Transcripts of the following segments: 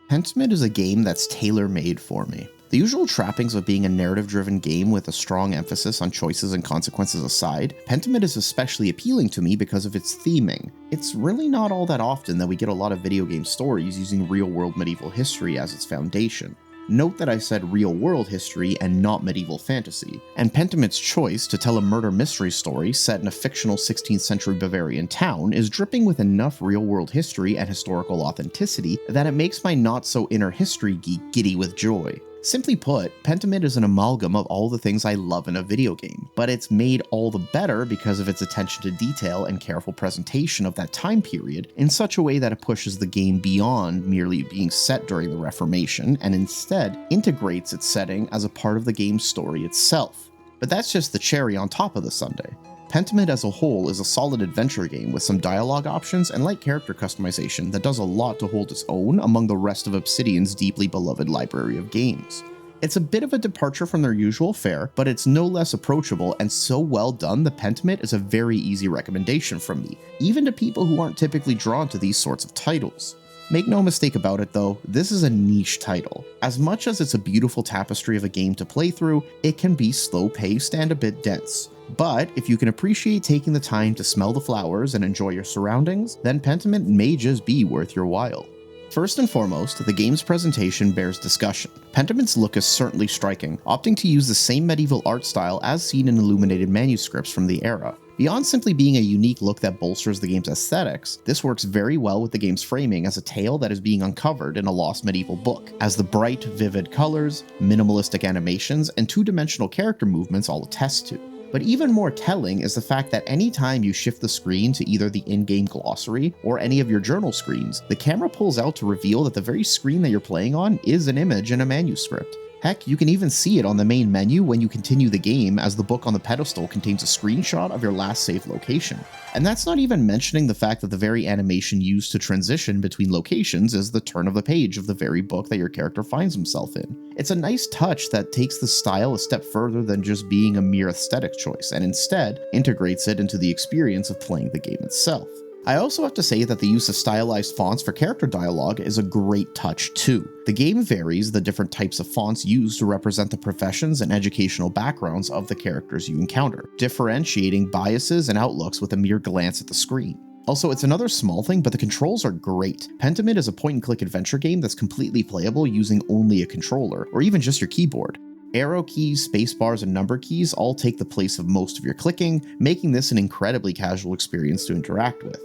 Pentiment is a game that's tailor-made for me. The usual trappings of being a narrative-driven game with a strong emphasis on choices and consequences aside, Pentiment is especially appealing to me because of its theming. It's really not all that often that we get a lot of video game stories using real-world medieval history as its foundation. Note that I said real-world history and not medieval fantasy, and Pentiment's choice to tell a murder mystery story set in a fictional 16th century Bavarian town is dripping with enough real-world history and historical authenticity that it makes my not-so-inner history geek giddy with joy. Simply put, Pentiment is an amalgam of all the things I love in a video game, but it's made all the better because of its attention to detail and careful presentation of that time period in such a way that it pushes the game beyond merely being set during the Reformation and instead integrates its setting as a part of the game's story itself. But that's just the cherry on top of the sundae. Pentiment as a whole is a solid adventure game with some dialogue options and light character customization that does a lot to hold its own among the rest of Obsidian's deeply beloved library of games. It's a bit of a departure from their usual fare, but it's no less approachable and so well done that Pentiment is a very easy recommendation from me, even to people who aren't typically drawn to these sorts of titles. Make no mistake about it though, this is a niche title. As much as it's a beautiful tapestry of a game to play through, it can be slow-paced and a bit dense. But if you can appreciate taking the time to smell the flowers and enjoy your surroundings, then Pentiment may just be worth your while. First and foremost, the game's presentation bears discussion. Pentiment's look is certainly striking, opting to use the same medieval art style as seen in illuminated manuscripts from the era. Beyond simply being a unique look that bolsters the game's aesthetics, this works very well with the game's framing as a tale that is being uncovered in a lost medieval book, as the bright, vivid colors, minimalistic animations, and two-dimensional character movements all attest to. But even more telling is the fact that any time you shift the screen to either the in-game glossary or any of your journal screens, the camera pulls out to reveal that the very screen that you're playing on is an image in a manuscript. Heck, you can even see it on the main menu when you continue the game, as the book on the pedestal contains a screenshot of your last saved location. And that's not even mentioning the fact that the very animation used to transition between locations is the turn of the page of the very book that your character finds himself in. It's a nice touch that takes the style a step further than just being a mere aesthetic choice, and instead integrates it into the experience of playing the game itself. I also have to say that the use of stylized fonts for character dialogue is a great touch too. The game varies the different types of fonts used to represent the professions and educational backgrounds of the characters you encounter, differentiating biases and outlooks with a mere glance at the screen. Also, it's another small thing, but the controls are great. Pentiment is a point-and-click adventure game that's completely playable using only a controller, or even just your keyboard. Arrow keys, spacebars, and number keys all take the place of most of your clicking, making this an incredibly casual experience to interact with.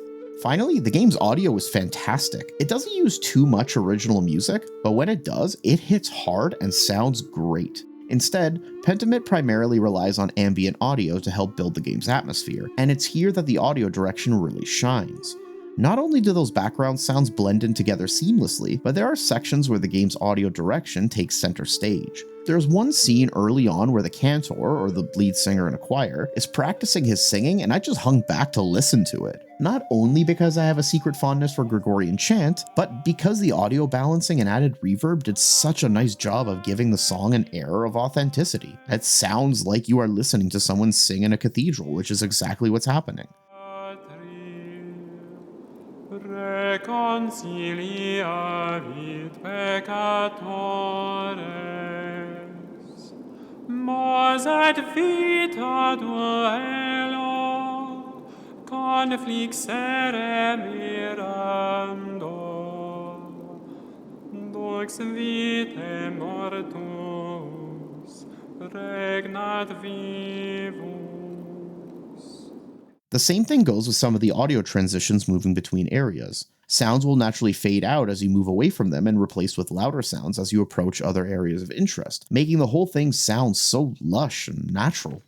Finally, the game's audio is fantastic. It doesn't use too much original music, but when it does, it hits hard and sounds great. Instead, Pentiment primarily relies on ambient audio to help build the game's atmosphere, and it's here that the audio direction really shines. Not only do those background sounds blend in together seamlessly, but there are sections where the game's audio direction takes center stage. There's one scene early on where the cantor, or the lead singer in a choir, is practicing his singing, and I just hung back to listen to it. Not only because I have a secret fondness for Gregorian chant, but because the audio balancing and added reverb did such a nice job of giving the song an air of authenticity. It sounds like you are listening to someone sing in a cathedral, which is exactly what's happening. Reconciliavit peccatores, mos et vita duello conflixere mirando, dux vitae mortus regnat vivus. The same thing goes with some of the audio transitions moving between areas. Sounds will naturally fade out as you move away from them and replaced with louder sounds as you approach other areas of interest, making the whole thing sound so lush and natural.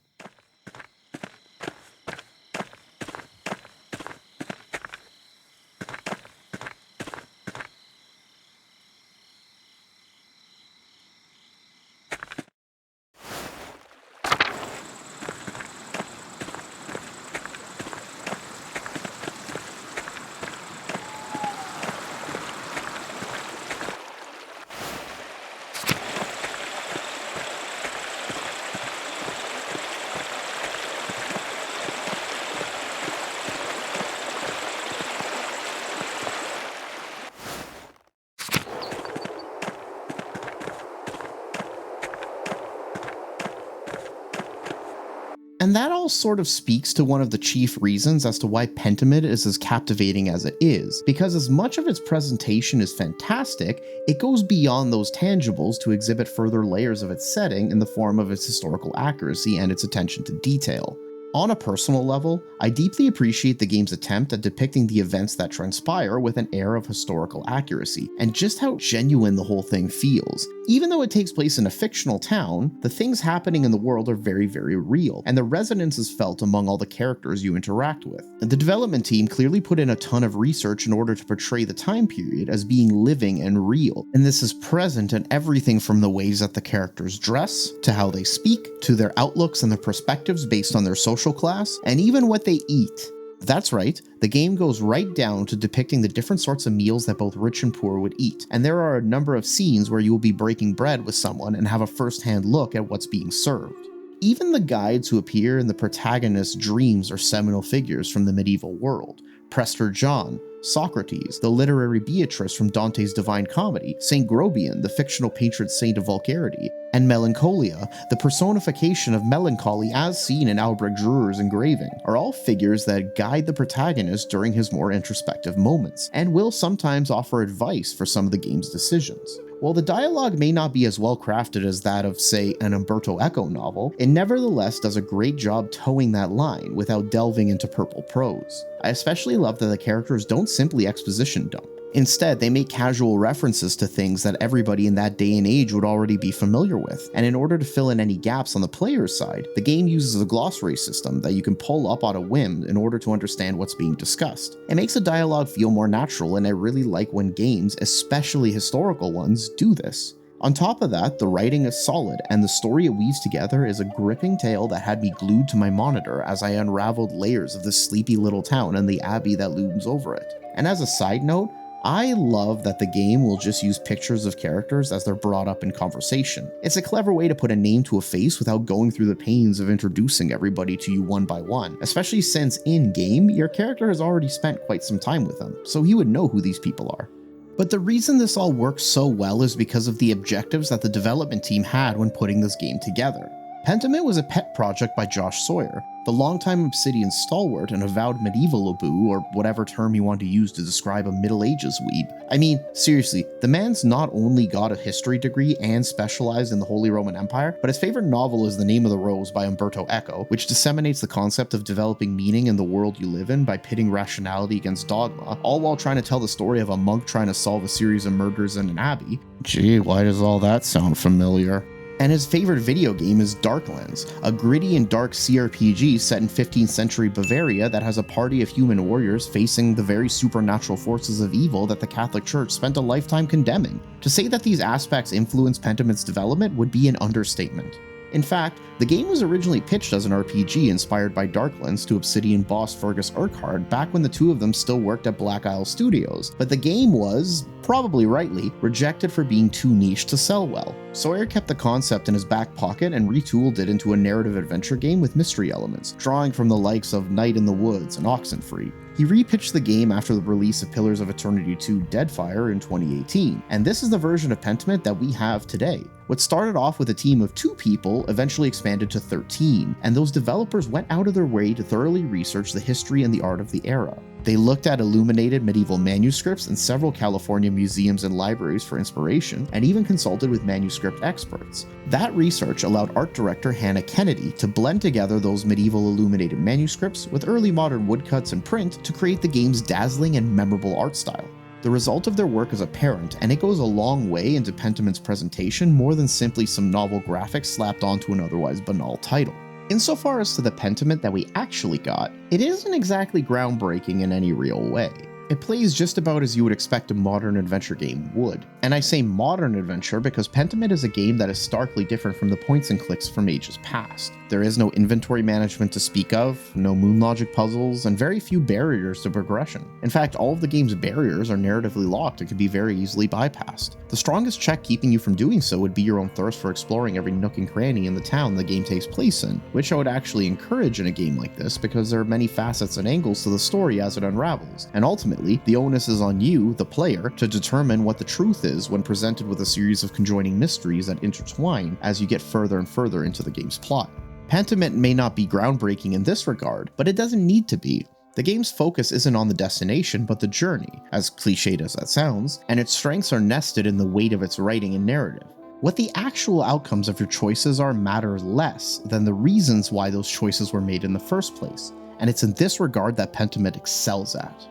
And that all sort of speaks to one of the chief reasons as to why Pentiment is as captivating as it is, because as much of its presentation is fantastic, it goes beyond those tangibles to exhibit further layers of its setting in the form of its historical accuracy and its attention to detail. On a personal level, I deeply appreciate the game's attempt at depicting the events that transpire with an air of historical accuracy, and just how genuine the whole thing feels. Even though it takes place in a fictional town, the things happening in the world are very, very real, and the resonance is felt among all the characters you interact with. The development team clearly put in a ton of research in order to portray the time period as being living and real, and this is present in everything from the ways that the characters dress, to how they speak, to their outlooks and their perspectives based on their social class, and even what they eat. That's right, the game goes right down to depicting the different sorts of meals that both rich and poor would eat, and there are a number of scenes where you will be breaking bread with someone and have a first-hand look at what's being served. Even the guides who appear in the protagonist's dreams are seminal figures from the medieval world. Prester John, Socrates, the literary Beatrice from Dante's Divine Comedy, Saint Grobian, the fictional patron saint of vulgarity, and Melancholia, the personification of melancholy as seen in Albrecht Dürer's engraving, are all figures that guide the protagonist during his more introspective moments, and will sometimes offer advice for some of the game's decisions. While the dialogue may not be as well crafted as that of, say, an Umberto Eco novel, it nevertheless does a great job towing that line without delving into purple prose. I especially love that the characters don't simply exposition dump. Instead, they make casual references to things that everybody in that day and age would already be familiar with, and in order to fill in any gaps on the player's side, the game uses a glossary system that you can pull up on a whim in order to understand what's being discussed. It makes the dialogue feel more natural, and I really like when games, especially historical ones, do this. On top of that, the writing is solid, and the story it weaves together is a gripping tale that had me glued to my monitor as I unraveled layers of this sleepy little town and the abbey that looms over it. And as a side note, I love that the game will just use pictures of characters as they're brought up in conversation. It's a clever way to put a name to a face without going through the pains of introducing everybody to you one by one, especially since in-game, your character has already spent quite some time with them, so he would know who these people are. But the reason this all works so well is because of the objectives that the development team had when putting this game together. Pentiment was a pet project by Josh Sawyer, the longtime Obsidian stalwart and avowed medieval abu, or whatever term you want to use to describe a Middle Ages weeb. I mean, seriously, the man's not only got a history degree and specialized in the Holy Roman Empire, but his favorite novel is The Name of the Rose by Umberto Eco, which disseminates the concept of developing meaning in the world you live in by pitting rationality against dogma, all while trying to tell the story of a monk trying to solve a series of murders in an abbey. Gee, why does all that sound familiar? And his favorite video game is Darklands, a gritty and dark CRPG set in 15th century Bavaria that has a party of human warriors facing the very supernatural forces of evil that the Catholic Church spent a lifetime condemning. To say that these aspects influenced Pentiment's development would be an understatement. In fact, the game was originally pitched as an RPG inspired by Darklands to Obsidian boss Fergus Urquhart back when the two of them still worked at Black Isle Studios, but the game was, probably rightly, rejected for being too niche to sell well. Sawyer kept the concept in his back pocket and retooled it into a narrative adventure game with mystery elements, drawing from the likes of Night in the Woods and Oxenfree. He repitched the game after the release of Pillars of Eternity 2 Deadfire in 2018, and this is the version of Pentiment that we have today. What started off with a team of 2 people eventually expanded to 13, and those developers went out of their way to thoroughly research the history and the art of the era. They looked at illuminated medieval manuscripts in several California museums and libraries for inspiration, and even consulted with manuscript experts. That research allowed art director Hannah Kennedy to blend together those medieval illuminated manuscripts with early modern woodcuts and print to create the game's dazzling and memorable art style. The result of their work is apparent, and it goes a long way into Pentiment's presentation more than simply some novel graphics slapped onto an otherwise banal title. Insofar as to the Pentiment that we actually got, it isn't exactly groundbreaking in any real way. It plays just about as you would expect a modern adventure game would. And I say modern adventure because Pentiment is a game that is starkly different from the points and clicks from ages past. There is no inventory management to speak of, no moon logic puzzles, and very few barriers to progression. In fact, all of the game's barriers are narratively locked and can be very easily bypassed. The strongest check keeping you from doing so would be your own thirst for exploring every nook and cranny in the town the game takes place in, which I would actually encourage in a game like this because there are many facets and angles to the story as it unravels, and ultimately, the onus is on you, the player, to determine what the truth is when presented with a series of conjoining mysteries that intertwine as you get further and further into the game's plot. Pentiment may not be groundbreaking in this regard, but it doesn't need to be. The game's focus isn't on the destination, but the journey, as cliched as that sounds, and its strengths are nested in the weight of its writing and narrative. What the actual outcomes of your choices are matter less than the reasons why those choices were made in the first place, and it's in this regard that Pentiment excels at.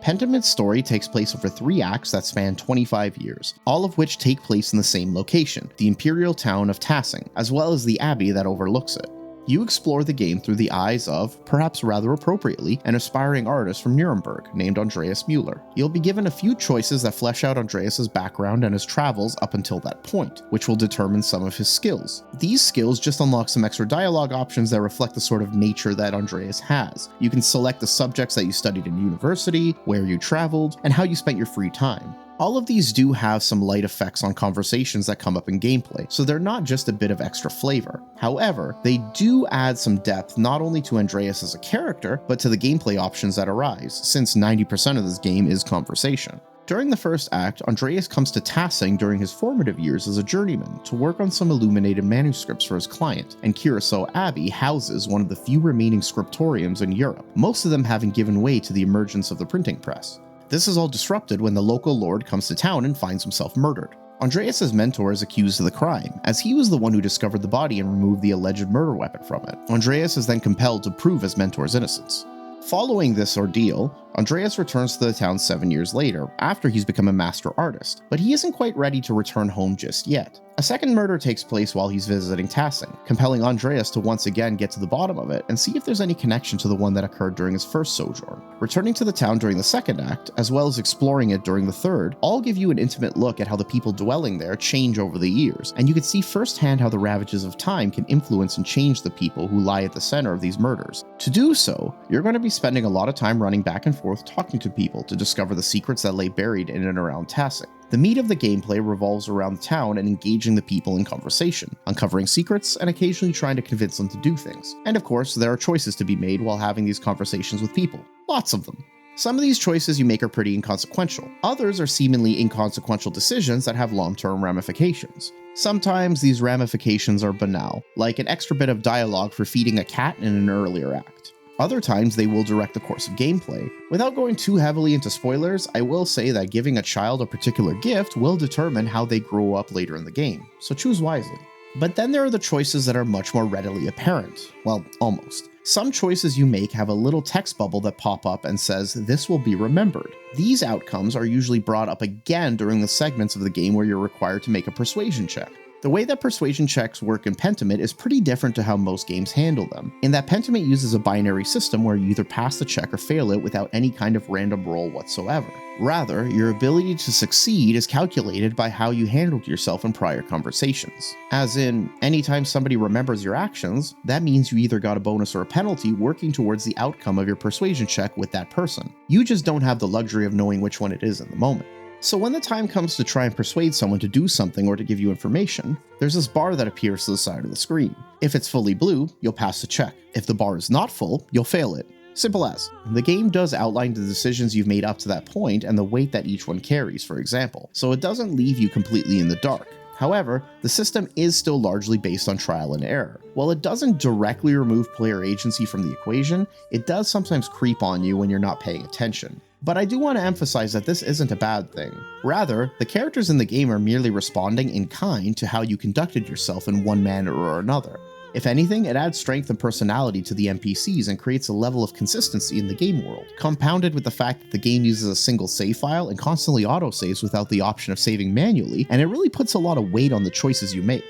Pentiment's story takes place over 3 acts that span 25 years, all of which take place in the same location, the imperial town of Tassing, as well as the abbey that overlooks it. You explore the game through the eyes of, perhaps rather appropriately, an aspiring artist from Nuremberg named Andreas Müller. You'll be given a few choices that flesh out Andreas's background and his travels up until that point, which will determine some of his skills. These skills just unlock some extra dialogue options that reflect the sort of nature that Andreas has. You can select the subjects that you studied in university, where you traveled, and how you spent your free time. All of these do have some light effects on conversations that come up in gameplay, so they're not just a bit of extra flavor. However, they do add some depth not only to Andreas as a character, but to the gameplay options that arise, since 90% of this game is conversation. During the first act, Andreas comes to Tassing during his formative years as a journeyman to work on some illuminated manuscripts for his client, and Curacao Abbey houses one of the few remaining scriptoriums in Europe, most of them having given way to the emergence of the printing press. This is all disrupted when the local lord comes to town and finds himself murdered. Andreas' mentor is accused of the crime, as he was the one who discovered the body and removed the alleged murder weapon from it. Andreas is then compelled to prove his mentor's innocence. Following this ordeal, Andreas returns to the town 7 years later, after he's become a master artist, but he isn't quite ready to return home just yet. A second murder takes place while he's visiting Tassing, compelling Andreas to once again get to the bottom of it and see if there's any connection to the one that occurred during his first sojourn. Returning to the town during the second act, as well as exploring it during the third, all give you an intimate look at how the people dwelling there change over the years, and you can see firsthand how the ravages of time can influence and change the people who lie at the center of these murders. To do so, you're going to be spending a lot of time running back and forth talking to people to discover the secrets that lay buried in and around Tassing. The meat of the gameplay revolves around the town and engaging the people in conversation, uncovering secrets, and occasionally trying to convince them to do things. And of course, there are choices to be made while having these conversations with people. Lots of them. Some of these choices you make are pretty inconsequential. Others are seemingly inconsequential decisions that have long-term ramifications. Sometimes these ramifications are banal, like an extra bit of dialogue for feeding a cat in an earlier act. Other times they will direct the course of gameplay. Without going too heavily into spoilers, I will say that giving a child a particular gift will determine how they grow up later in the game, so choose wisely. But then there are the choices that are much more readily apparent. Well, almost. Some choices you make have a little text bubble that pop up and says, "This will be remembered." These outcomes are usually brought up again during the segments of the game where you're required to make a persuasion check. The way that persuasion checks work in Pentiment is pretty different to how most games handle them, in that Pentiment uses a binary system where you either pass the check or fail it without any kind of random roll whatsoever. Rather, your ability to succeed is calculated by how you handled yourself in prior conversations. As in, anytime somebody remembers your actions, that means you either got a bonus or a penalty working towards the outcome of your persuasion check with that person. You just don't have the luxury of knowing which one it is in the moment. So when the time comes to try and persuade someone to do something or to give you information, there's this bar that appears to the side of the screen. If it's fully blue, you'll pass the check. If the bar is not full, you'll fail it. Simple as. The game does outline the decisions you've made up to that point and the weight that each one carries, for example, so it doesn't leave you completely in the dark. However, the system is still largely based on trial and error. While it doesn't directly remove player agency from the equation, it does sometimes creep on you when you're not paying attention. But I do want to emphasize that this isn't a bad thing. Rather, the characters in the game are merely responding in kind to how you conducted yourself in one manner or another. If anything, it adds strength and personality to the NPCs and creates a level of consistency in the game world, compounded with the fact that the game uses a single save file and constantly autosaves without the option of saving manually, and it really puts a lot of weight on the choices you make.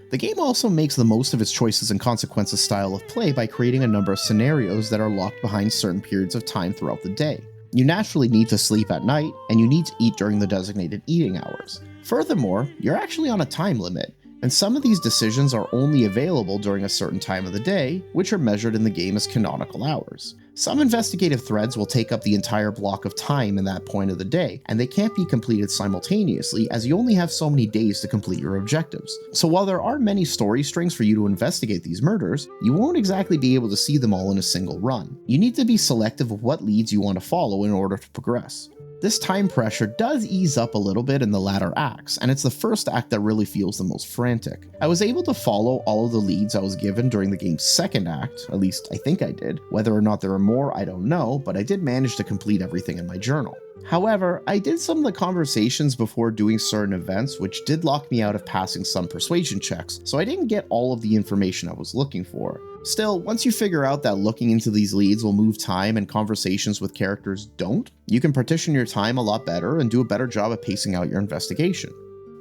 The game also makes the most of its choices and consequences style of play by creating a number of scenarios that are locked behind certain periods of time throughout the day. You naturally need to sleep at night, and you need to eat during the designated eating hours. Furthermore, you're actually on a time limit, and some of these decisions are only available during a certain time of the day, which are measured in the game as canonical hours. Some investigative threads will take up the entire block of time in that point of the day, and they can't be completed simultaneously as you only have so many days to complete your objectives. So while there are many story strings for you to investigate these murders, you won't exactly be able to see them all in a single run. You need to be selective of what leads you want to follow in order to progress. This time pressure does ease up a little bit in the latter acts, and it's the first act that really feels the most frantic. I was able to follow all of the leads I was given during the game's second act, at least I think I did. Whether or not there are more, I don't know, but I did manage to complete everything in my journal. However, I did some of the conversations before doing certain events, which did lock me out of passing some persuasion checks, so I didn't get all of the information I was looking for. Still, once you figure out that looking into these leads will move time and conversations with characters don't, you can partition your time a lot better and do a better job of pacing out your investigation.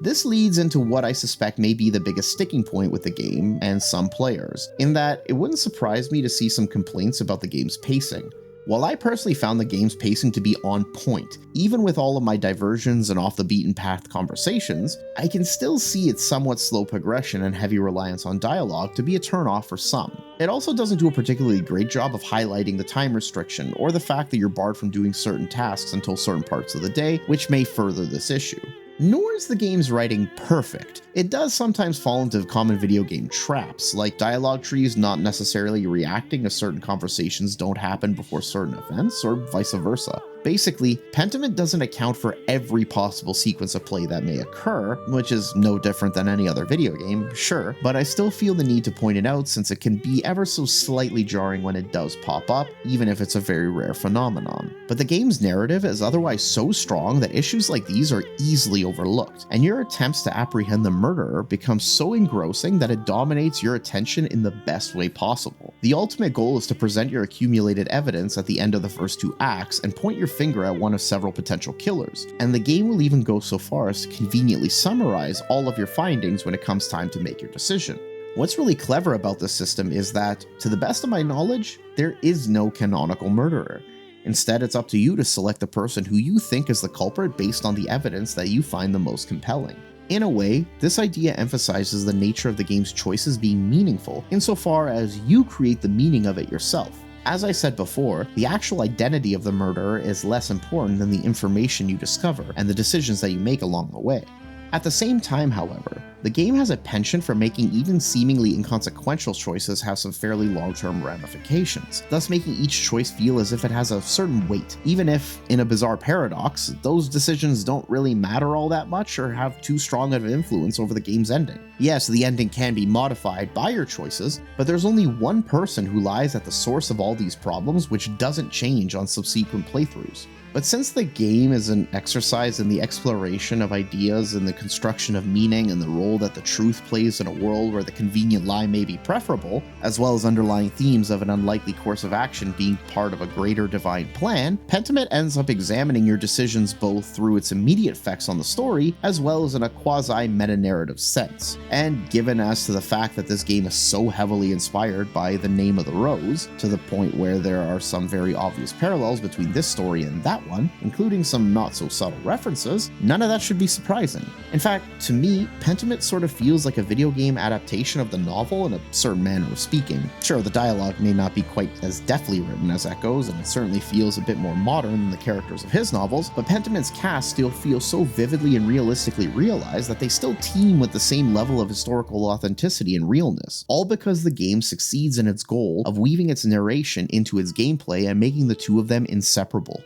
This leads into what I suspect may be the biggest sticking point with the game and some players, in that it wouldn't surprise me to see some complaints about the game's pacing. While I personally found the game's pacing to be on point, even with all of my diversions and off the beaten path conversations, I can still see its somewhat slow progression and heavy reliance on dialogue to be a turnoff for some. It also doesn't do a particularly great job of highlighting the time restriction or the fact that you're barred from doing certain tasks until certain parts of the day, which may further this issue. Nor is the game's writing perfect. It does sometimes fall into common video game traps, like dialogue trees not necessarily reacting if certain conversations don't happen before certain events, or vice versa. Basically, Pentiment doesn't account for every possible sequence of play that may occur, which is no different than any other video game, sure, but I still feel the need to point it out since it can be ever so slightly jarring when it does pop up, even if it's a very rare phenomenon. But the game's narrative is otherwise so strong that issues like these are easily overlooked, and your attempts to apprehend the murderer become so engrossing that it dominates your attention in the best way possible. The ultimate goal is to present your accumulated evidence at the end of the first two acts and point your finger at one of several potential killers, and the game will even go so far as to conveniently summarize all of your findings when it comes time to make your decision. What's really clever about this system is that, to the best of my knowledge, there is no canonical murderer. Instead, it's up to you to select the person who you think is the culprit based on the evidence that you find the most compelling. In a way, this idea emphasizes the nature of the game's choices being meaningful, insofar as you create the meaning of it yourself. As I said before, the actual identity of the murderer is less important than the information you discover and the decisions that you make along the way. At the same time, however, the game has a penchant for making even seemingly inconsequential choices have some fairly long-term ramifications, thus making each choice feel as if it has a certain weight, even if, in a bizarre paradox, those decisions don't really matter all that much or have too strong of an influence over the game's ending. Yes, the ending can be modified by your choices, but there's only one person who lies at the source of all these problems, which doesn't change on subsequent playthroughs. But since the game is an exercise in the exploration of ideas and the construction of meaning and the role that the truth plays in a world where the convenient lie may be preferable, as well as underlying themes of an unlikely course of action being part of a greater divine plan, Pentiment ends up examining your decisions both through its immediate effects on the story, as well as in a quasi-meta-narrative sense. And given as to the fact that this game is so heavily inspired by The Name of the Rose, to the point where there are some very obvious parallels between this story and that one, including some not so subtle references, none of that should be surprising. In fact, to me, Pentiment sort of feels like a video game adaptation of the novel in a certain manner of speaking. Sure, the dialogue may not be quite as deftly written as that goes, and it certainly feels a bit more modern than the characters of his novels, but Pentiment's cast still feels so vividly and realistically realized that they still team with the same level of historical authenticity and realness, all because the game succeeds in its goal of weaving its narration into its gameplay and making the two of them inseparable.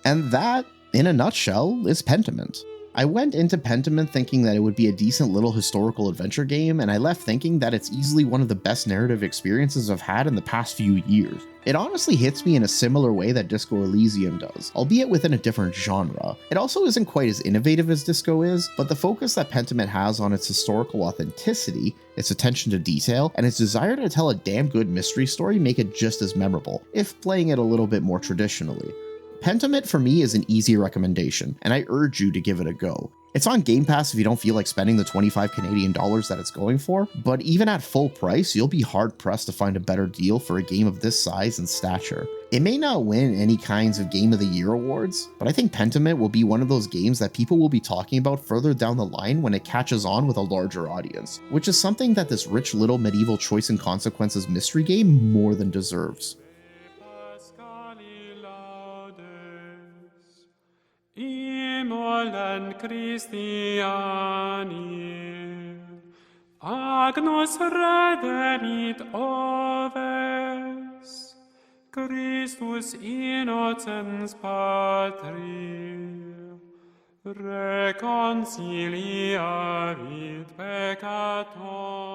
And that, in a nutshell, is Pentiment. I went into Pentiment thinking that it would be a decent little historical adventure game, and I left thinking that it's easily one of the best narrative experiences I've had in the past few years. It honestly hits me in a similar way that Disco Elysium does, albeit within a different genre. It also isn't quite as innovative as Disco is, but the focus that Pentiment has on its historical authenticity, its attention to detail, and its desire to tell a damn good mystery story make it just as memorable, if playing it a little bit more traditionally. Pentiment for me is an easy recommendation, and I urge you to give it a go. It's on Game Pass if you don't feel like spending the 25 Canadian dollars that it's going for, but even at full price, you'll be hard pressed to find a better deal for a game of this size and stature. It may not win any kinds of Game of the Year awards, but I think Pentiment will be one of those games that people will be talking about further down the line when it catches on with a larger audience, which is something that this rich little medieval choice and consequences mystery game more than deserves. Immolen Christiani, Agnus redemit oves, Christus innocens Patri, reconciliavit peccator.